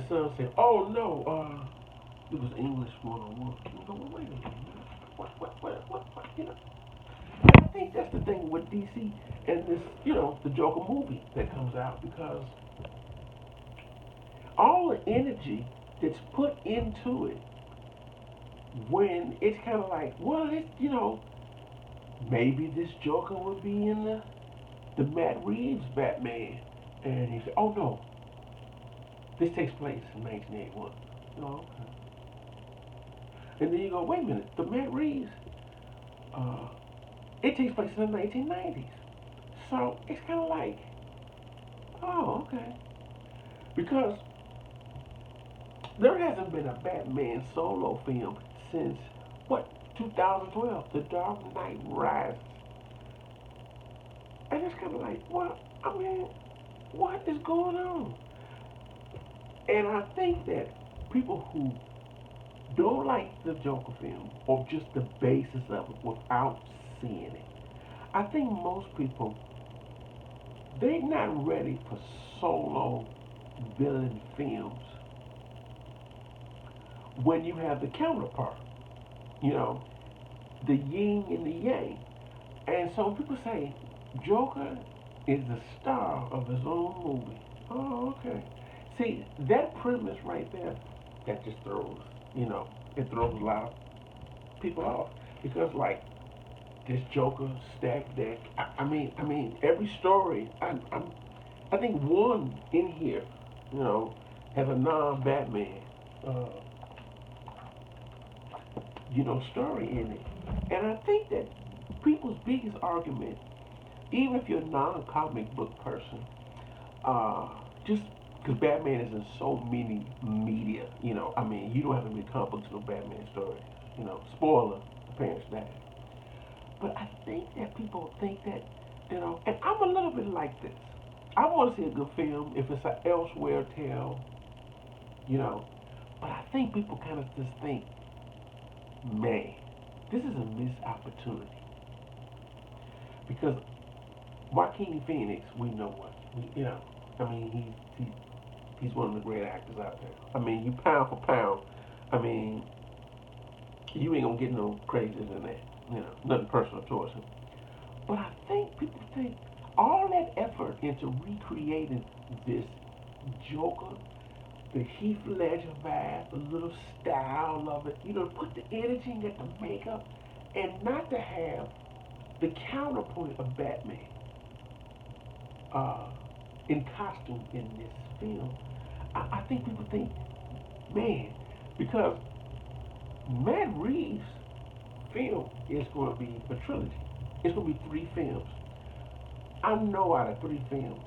son said, "Oh no, it was English 101." You go, well, wait a minute, what? You know, and I think that's the thing with DC and this, the Joker movie that comes out because all the energy that's put into it when it's kind of like, well, maybe this Joker would be in the Matt Reeves Batman, and he said, "Oh no, this takes place in 1981." Oh, okay. And then you go, "Wait a minute, the Matt Reeves, uh, it takes place in the 1990s." So it's kind of like, oh, okay, because there hasn't been a Batman solo film since what 2012, The Dark Knight Rises, and it's kind of like, well, I mean, what is going on? And I think that people who don't like the Joker film or just the basis of it without seeing it, I think most people they're not ready for solo villain films when you have the counterpart, you know, the yin and the yang. And so people say Joker is the star of his own movie. Oh, okay. See, that premise right there, that just throws, it throws a lot of people off because, like, this Joker stack deck. I mean, every story. I think one in here, you know, has a non-Batman, uh, story in it, and I think that people's biggest argument, even if you're a non-comic book person, just because Batman is in so many media, I mean, you don't have to read comic books no Batman story, spoiler, the parents die. But I think that people think that, and I'm a little bit like this. I want to see a good film if it's an elsewhere tale, you know. But I think people kind of just think, man, this is a missed opportunity because Joaquin Phoenix, we know what, I mean, he's one of the great actors out there. I mean, you pound for pound, I mean, you ain't gonna get no crazier than that. Nothing personal towards him. But I think people think all that effort into recreating this Joker, the Heath Ledger vibe, the little style of it, put the energy and get the makeup, and not to have the counterpoint of Batman uh, in costume in this film. I think people think, man, because Matt Reeves' film is going to be a trilogy. It's going to be three films. I know out of three films,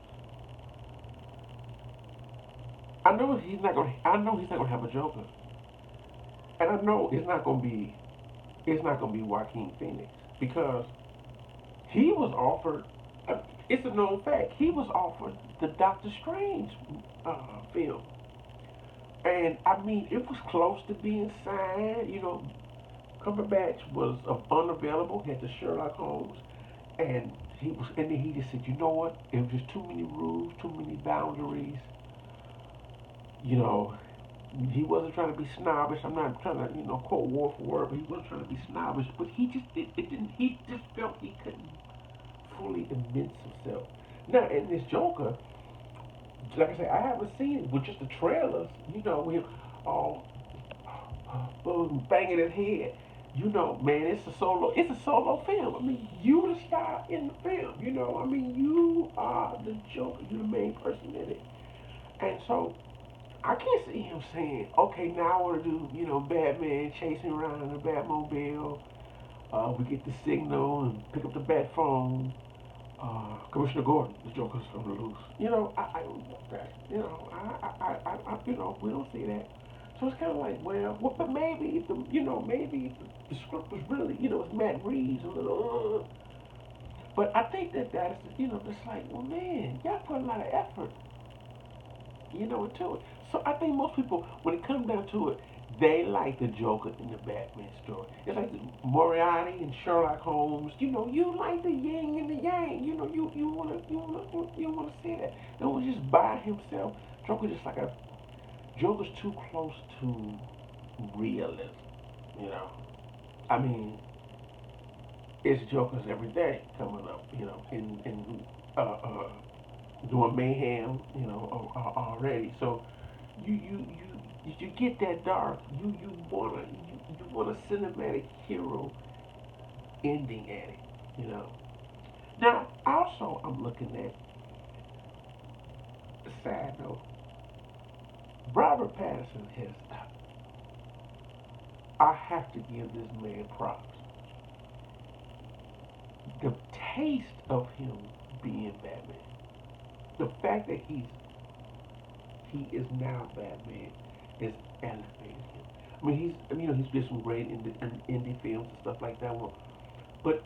I know he's not going. I know he's not going to have a Joker, and I know it's not going to be. It's not going to be Joaquin Phoenix because he was offered. It's a known fact. He was offered the Doctor Strange film, and I mean it was close to being signed. Cumberbatch was unavailable. He had the Sherlock Holmes, and and then he just said, you know what? It was just too many rules, too many boundaries. You know, he wasn't trying to be snobbish. I'm not trying to, quote word for word, but he wasn't trying to be snobbish. But he just it didn't. He just felt he couldn't fully immense himself. Now, in this Joker, like I said, I haven't seen it with just the trailers. With all banging his head. Man, it's a solo film. I mean, you the star in the film. I mean, you are the Joker. You're the main person in it. And so I can't see him saying, okay, now I want to do, Batman chasing around in a Batmobile. We get the signal and pick up the bat phone. Commissioner Gordon, the Joker's on the loose. I don't want that. We don't see that. So it's kind of like, but maybe maybe the script was really, it's Matt Reeves, a little. But I think that's, it's like, well, man, y'all put a lot of effort, into it. So I think most people, when it comes down to it, they like the Joker in the Batman story. It's like Moriarty and Sherlock Holmes. You like the yin and the yang. You wanna see that. No one just by himself. Joker just like a Joker's too close to realism. You know, I mean, it's Jokers every day coming up. You know, and doing mayhem. You know, already. So you get that dark. You want a cinematic hero ending at it. You know. Now, also, I'm looking at a side note. Robert Pattinson has. I have to give this man props. The taste of him being Batman, the fact that he is now Batman, is elevating him. I mean, he's did some great indie films and stuff like that. But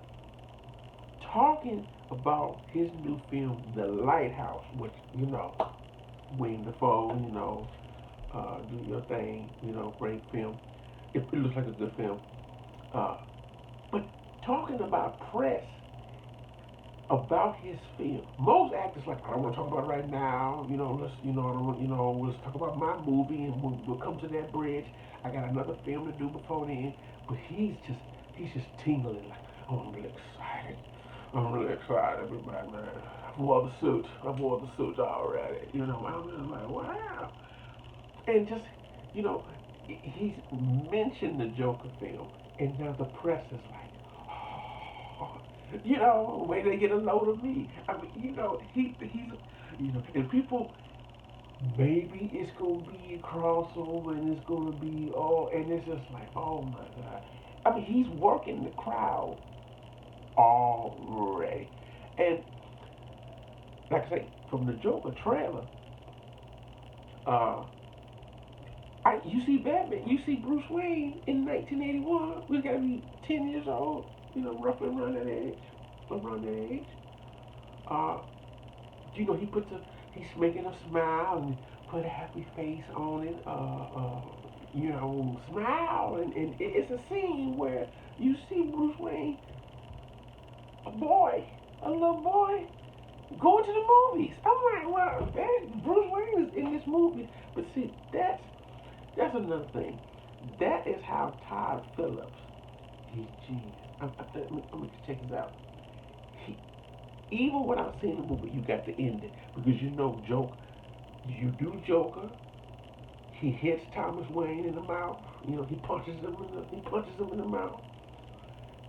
talking about his new film, The Lighthouse, which Wayne Dafoe, do your thing, great film. It looks like a good film. Uh, but talking about press about his film, most actors like, I don't want to talk about it right now. I don't want, let's talk about my movie and we'll come to that bridge. I got another film to do before then. But he's just tingling like, oh, I'm really excited. I'm really excited, everybody, man. I wore the suit already. I'm just like, wow. And just, you know, he's mentioned the Joker film, and now the press is like, oh, where they get a load of me. I mean, and people, maybe it's gonna be a crossover, and it's gonna be and it's just like, oh my god. I mean, he's working the crowd already, and like I say, from the Joker trailer, uh, you see Batman, you see Bruce Wayne in 1981. We gotta be 10 years old, roughly around that age. Around that age. Uh, he's making a smile and put a happy face on it. Smile, and it's a scene where you see Bruce Wayne, a little boy, going to the movies. I'm like, well, Bruce Wayne is in this movie, but see, that's another thing. That is how Todd Phillips, he's genius. Let me check this out. He, Even without seeing the movie, you got the ending because you do Joker. He hits Thomas Wayne in the mouth. He punches him in the mouth.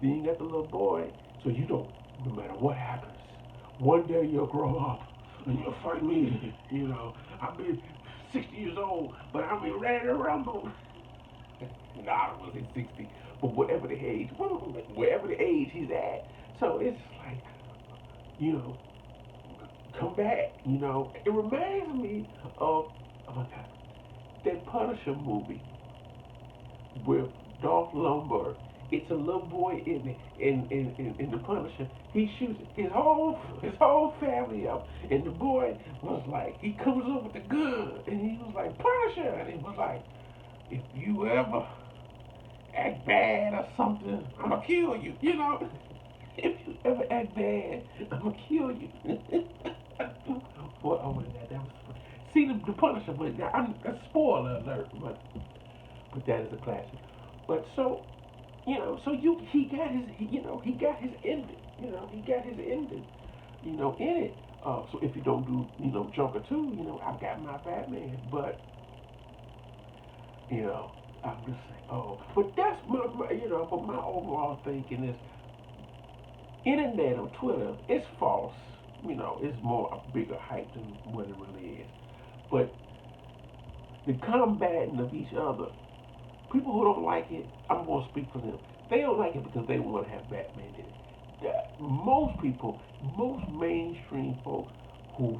Then you got the little boy. So no matter what happens, one day you'll grow up and you'll fight me. I'll be 60 years old, but I'll be ready to rumble. No, I don't want to say 60, but wherever the age he's at. So it's like, you know, come back. It reminds me of, oh my God, that Punisher movie with Dolph Lundgren. It's a little boy in the Punisher. He shoots his whole family up, and the boy was like, he comes up with the gun, and he was like, Punisher, and he was like, if you ever act bad or something, I'ma kill you. If you ever act bad, I'ma kill you. Boy, oh my God, that was funny. See the Punisher, but I'm a spoiler alert, but that is a classic. But so he got his ending. He got his ending. In it. So if you don't do Joker 2, I've got my Batman. But I'm just saying, but that's but my overall thinking is internet or Twitter is false. It's more a bigger hype than what it really is. But the combating of each other, people who don't like it, I'm going to speak for them. They don't like it because they want to have Batman in it. Most people, most mainstream folks who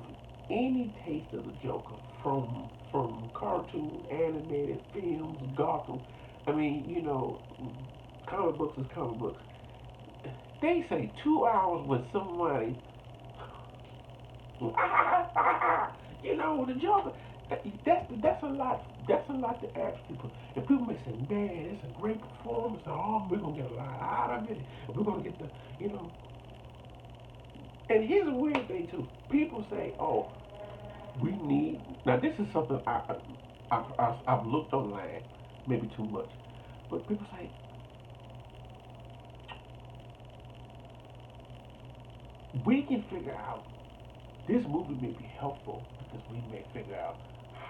any taste of the Joker from cartoon, animated films, Gotham. I mean, comic books is comic books. They say 2 hours with somebody, the Joker. That's a lot. That's a lot to ask people. And people may say, "Man, it's a great performance. Oh, we're gonna get a lot out of it. We're gonna get the." And here's a weird thing too. People say, "Oh, we need." Now, this is something I've looked online, maybe too much, but people say we can figure out this movie may be helpful because we may figure out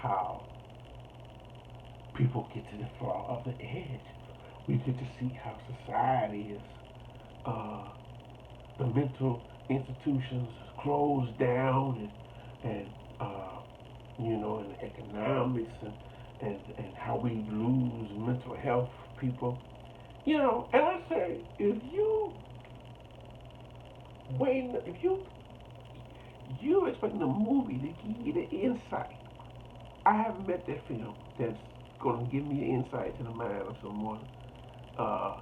how people get to the far of the edge. We get to see how society is, uh, the mental institutions close down, and and economics, and how we lose mental health people. And I say, if you expecting the movie to give you the insight, I haven't met that film that's going to give me insight to the mind of someone uh,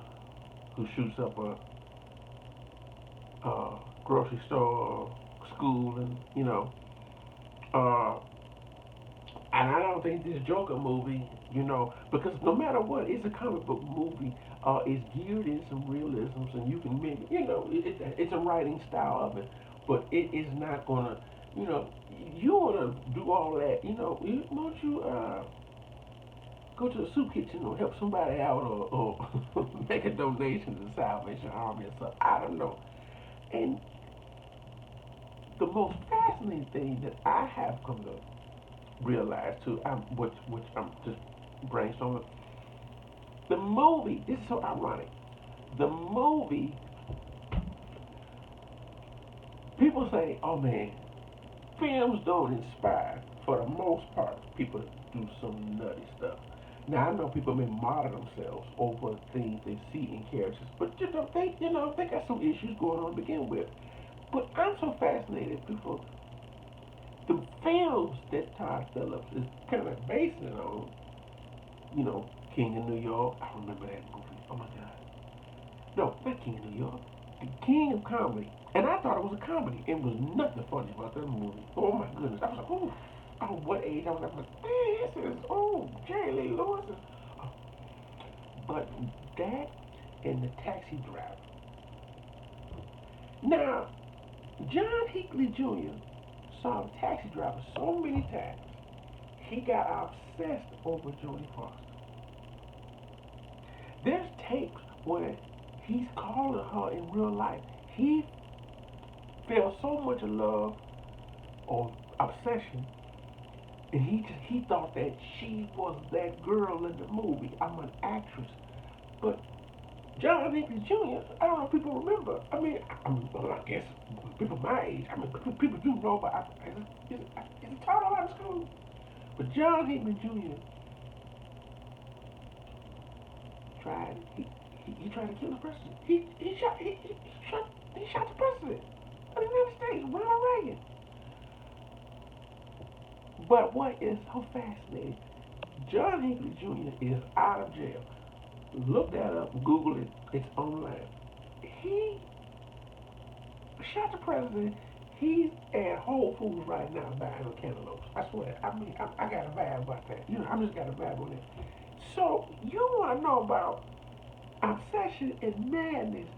who shoots up a grocery store, school, and uh, and I don't think this Joker movie, because no matter what, it's a comic book movie. It's geared in some realisms, and you can make, it's a writing style of it, but it is not gonna, you know, you wanna do all that, won't you go to the soup kitchen or help somebody out, or make a donation to the Salvation Army or something? I don't know. And the most fascinating thing that I have come to realize too, which I'm just brainstorming. The movie. This is so ironic. The movie. People say, "Oh man, films don't inspire." For the most part, people do some nutty stuff. Now I know people may model themselves over things they see in characters, but they got some issues going on to begin with. But I'm so fascinated, people. The films that Todd Phillips is kind of basing it on, King of New York. I remember that movie. Oh my God. No, not King of New York. The King of Comedy. And I thought it was a comedy. It was nothing funny about that movie. Oh my goodness. I was like, oh, what age I was like, man, this is, Jerry Lee Lewis is. Oh. But that and The Taxi Driver. Now, John Hinckley Jr. saw The Taxi Driver so many times, he got obsessed over Jodie Foster. There's tapes where he's calling her in real life. He felt so much love or obsession, and he thought that she was that girl in the movie. I'm an actress, but John Hinckley Jr. I don't know if people remember. Well, I guess people my age. People do know, but it's taught a lot of school. But John Hinckley Jr. tried. He tried to kill the president. He shot the president of the United States, Ronald Reagan. But what is so fascinating? John Hinckley Jr. is out of jail. Look that up, Google it. It's online. He shot the president. He's at Whole Foods right now buying the cantaloupes. I swear. I got a vibe about that. I just got a vibe on that. So you want to know about obsession and madness?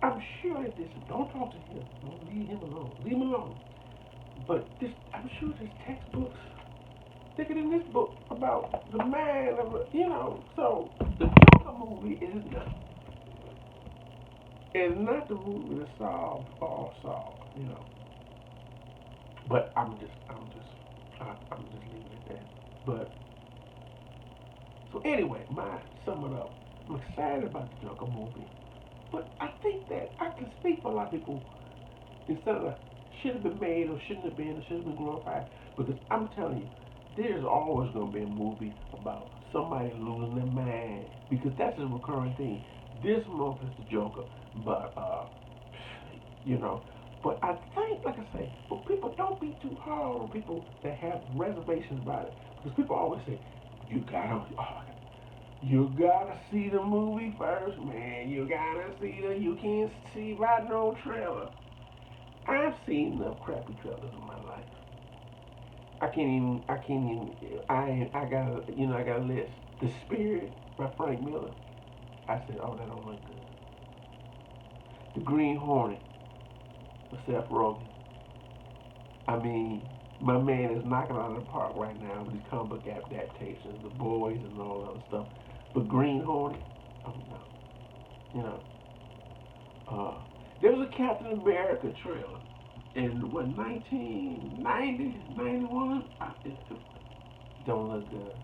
I'm sure that this. Don't talk to him. Don't leave him alone. Leave him alone. But I'm sure there's textbooks thicker than this book about the man of So the Joker movie is not the movie to solve all solve. But I'm just leaving it there. But so anyway, my sum it up. I'm excited about the Joker movie, but I think that I can speak for a lot of people instead of should have been made or shouldn't have been or should have been glorified. Because I'm telling you, there's always going to be a movie about somebody losing their mind because that's a recurring theme. This month is the Joker, but you know. But I think, like I say, but people don't be too hard on people that have reservations about it because people always say you gotta see the movie first, man. You can't see by no trailer. I've seen enough crappy trailers in my life. I got a list. The Spirit by Frank Miller. I said, oh, that don't look good. The Green Hornet with Seth Rogen. I mean, my man is knocking out of the park right now with these comic book adaptations, the boys and all that other stuff. But Green Hornet, oh no, you know. Uh, there was a Captain America trailer in what 1990, 91. It don't look good,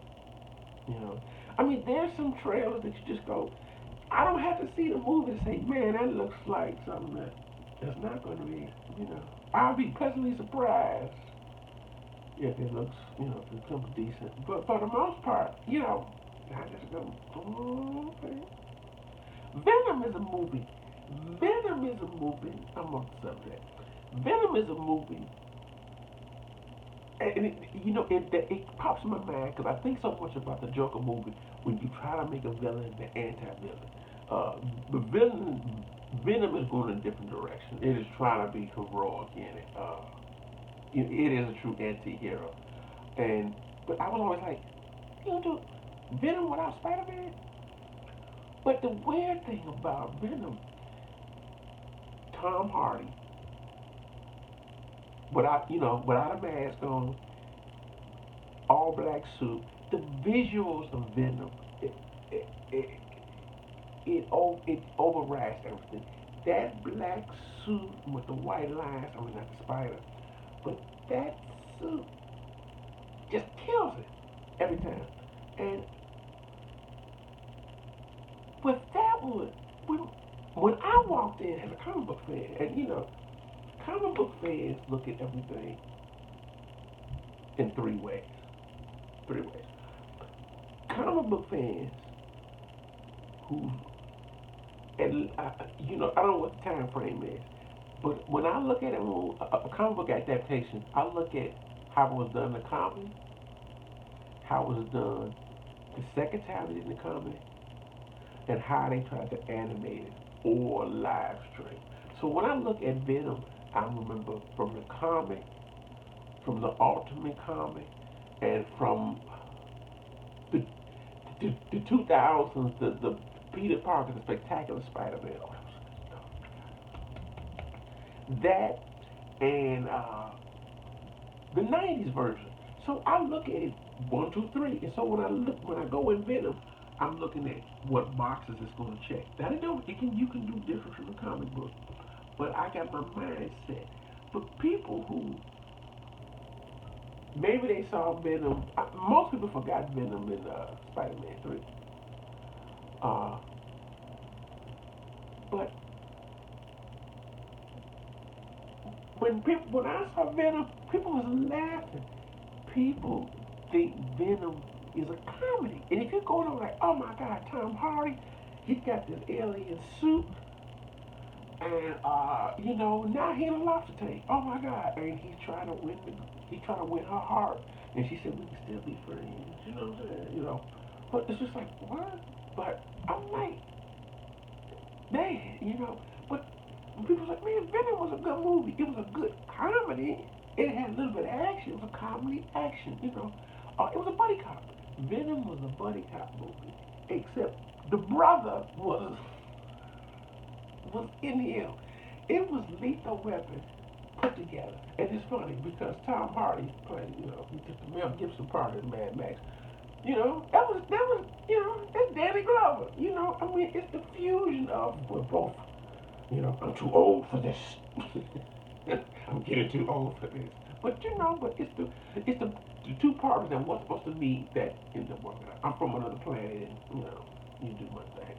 you know. I mean, there's some trailers that you just go. I don't have to see the movie to say, man, that looks like something that's not going to be, you know. I'll be pleasantly surprised if it looks, you know, if it becomes decent. But for the most part, you know, I just go, oh, okay. Venom is a movie. Venom is a movie. I'm on the subject. Venom is a movie, and you know, it pops in my mind because I think so much about the Joker movie when you try to make a villain the anti-villain. The Venom is going in a different direction. It is trying to be heroic in it. It is a true anti-hero, and but I was always like, you know, do Venom without Spider-Man. But the weird thing about Venom, Tom Hardy, without a mask on, all black suit, the visuals of Venom, it it it, it overrides everything. That black suit with the white lines, I mean not the spider, but that suit just kills it every time. And with that one, when I walked in as a comic book fan, and you know, comic book fans look at everything in three ways. Three ways. Comic book fans who, and you know, I don't know what the time frame is, but when I look at a comic book adaptation, I look at how it was done in the comic, how it was done the second time they did the comic, and how they tried to animate it or live stream. So when I look at Venom, I remember from the comic, from the Ultimate comic, and from the 2000s, the Peter Parker, the Spectacular Spider-Man. Oh, that and the 90s version. So I look at it one, two, three, and so when I go in Venom, I'm looking at what boxes it's going to check. That I know you can do different from the comic book, but I got my mindset. But people who maybe they saw Venom, most people forgot Venom in Spider-Man 3. Uh, but when I saw Venom, people was laughing. People think Venom is a comedy, and if you're going on like, oh my God, Tom Hardy, he's got this alien suit, and you know, now he in a lobster tank. Oh my God, and he's trying to win her heart, and she said we can still be friends. You know what I'm saying? You know, but it's just like what? But I'm like, man, you know, but when people like, man, Venom was a good movie. It was a good comedy. It had a little bit of action. It was a comedy action, you know. It was a buddy cop. Venom was a buddy cop movie, except the brother was in him. It was Lethal Weapon put together, and it's funny because Tom Hardy played, you know, he took the Mel Gibson part in Mad Max. You know, that was, you know, that's Danny Glover. You know, I mean, it's the fusion of we're both. You know, I'm too old for this. I'm getting too old for this. But you know, but it's the two partners that weren't supposed to meet that end up working out. I'm from another planet, and you know, you do my thing.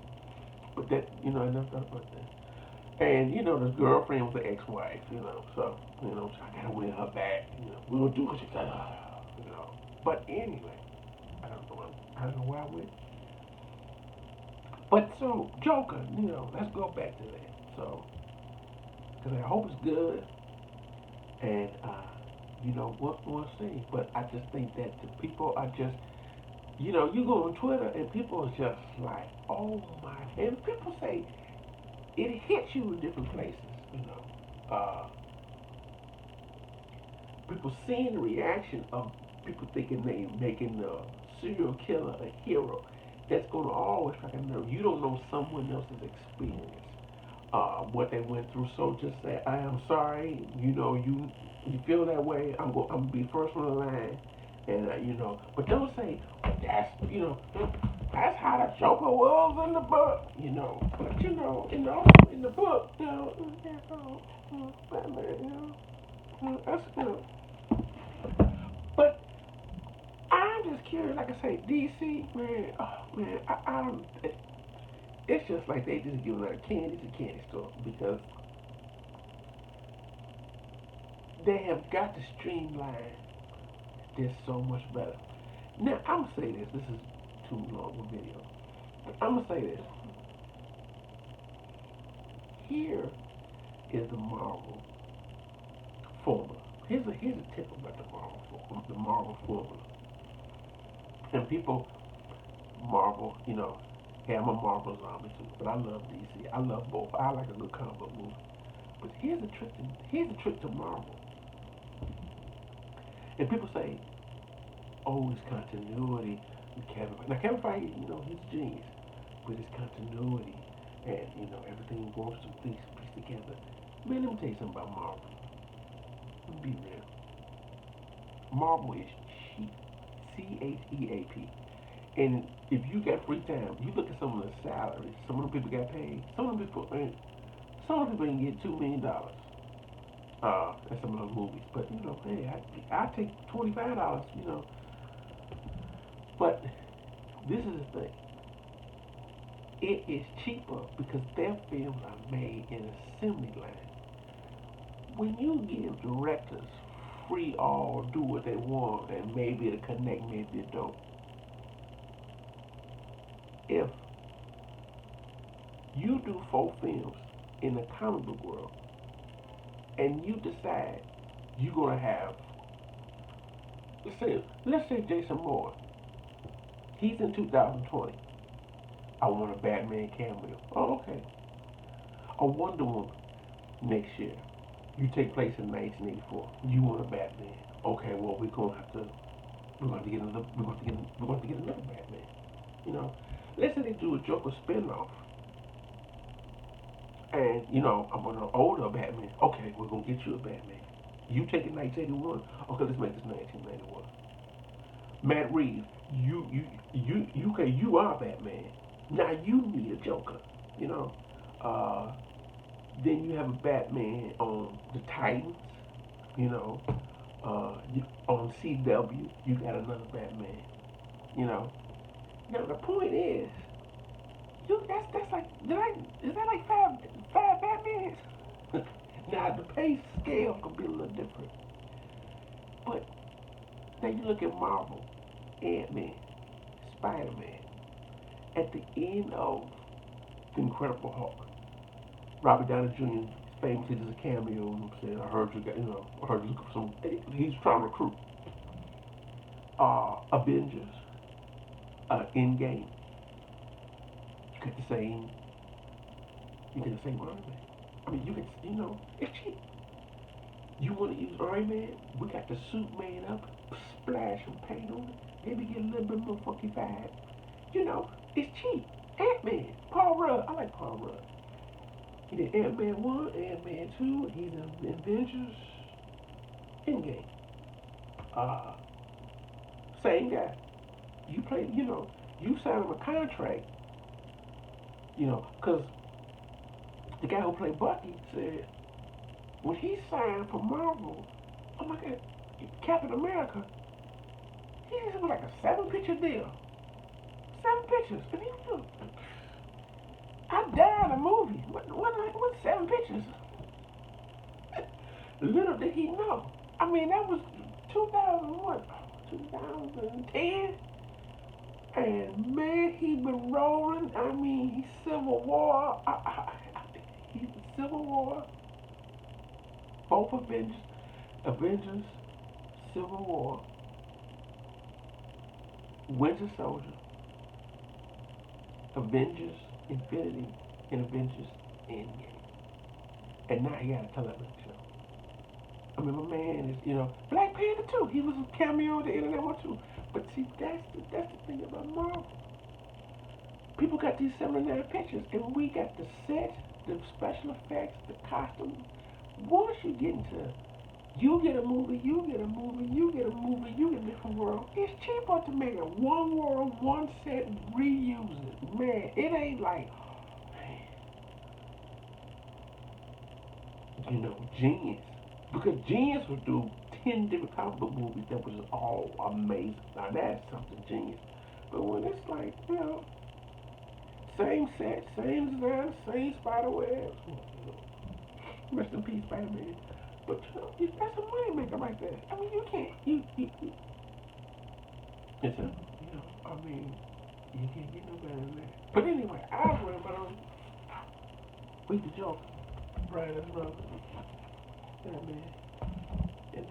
But that, you know, I never thought about that. And you know, the girlfriend was the ex-wife. You know, so you know, I gotta win her back. You know, we gonna do what you got. You know. But anyway, I don't know where I went. But so Joker, you know, let's go back to that. So, because I hope it's good, and you know, we'll see. But I just think that the people are just, you know, you go on Twitter and people are just like, oh my, and people say it hits you in different places. You know, people seeing the reaction of people thinking they making the serial killer a hero. That's gonna always strike a nerve. You don't know someone else's experience, what they went through. So just say, I am sorry. You know, You feel that way? I'm gonna be first on the line, and but don't say that's that's how the Joker was in the book, But in the book, Batman, that's But I'm just curious, like I say, DC, man, oh man, I don't. It's just like they just giving out candy to candy store because they have got to streamline this so much better. Now I'm gonna say this. This is too long a video. But I'm gonna say this. Here is the Marvel formula. Here's a tip about the Marvel formula. And people Marvel, hey, I'm a Marvel zombie too, but I love DC. I love both. I like a good comic book movie. But here's the trick to Marvel. And people say, oh, it's continuity with Kevin Feige. Now Kevin Feige, he's a genius, but it's continuity and everything works to piece together. Man, let me tell you something about Marvel. Let me be real. Marvel is cheap. CHEAP. And if you got free time, you look at some of the salaries. Some of the people got paid. Some of the people can get $2 million. And some of those movies. But hey, I take $25. But this is the thing. It is cheaper because their films are made in assembly line. When you give directors free all do what they want, and maybe it'll connect, maybe it don't. If you do 4 films in the comic book world, and you decide you're gonna have, let's say Jason Moore, he's in 2020. I want a Batman cameo. Oh, okay. A Wonder Woman next year. You take place in 1984. You want a Batman. Okay, well we're going to get another Batman. Let's say they do a Joker spinoff. And, I'm an older Batman. Okay, we're going to get you a Batman. You take it 1981. Okay, let's make this 1991. Matt Reeves, you are Batman. Now you need a Joker, Then you have a Batman on the Titans, on CW, you got another Batman, Now the point is, that's like, is that like five Batmans? Now the pay scale could be a little different, but now you look at Marvel, Ant-Man, Spider-Man. At the end of The Incredible Hulk, Robert Downey Jr. famously does a cameo and said, I heard you looking for some, he's trying to recruit. Avengers, Endgame. You get the same Iron Man. I mean, it's cheap. You want to use Iron Man? We got the suit made up, splash some paint on it, maybe get a little bit more funkified. It's cheap. Ant-Man, Paul Rudd. I like Paul Rudd. He did Ant-Man 1, Ant-Man 2. He's in Avengers Endgame. Same guy. You play, you sign him a contract, because the guy who played Bucky said when he signed for Marvel, oh my God, Captain America, he was like a 7-picture deal. 7 pictures. And he was, I died in a movie. What 7 pictures? Little did he know. I mean, that was 2010? And man, he been rolling. I mean, he's Civil War. He's Civil War. Both Avengers, Civil War, Winter Soldier, Avengers Infinity, and Avengers Endgame. And now he got a television show. I mean, my man is, Black Panther too. He was a cameo at the end of that one too. But see, that's the thing about Marvel. People got these 79 pictures, and we got the set, the special effects, the costumes. Once you get into You get a movie, you get a movie, you get a movie, you get a different world. It's cheaper to make it one world, one set, and reuse it. Man, it ain't like, genius. Because genius would do 10 different comic book movies that was all amazing. Now that's something genius. But when it's like, same set, same design, same spider webs, rest in peace, Spider-Man. But that's a money maker right there. I mean, you can't, it's a, I mean, you can't get no better than that. But anyway, I remember, we the joke, Brian, that's brother. Yeah, man. And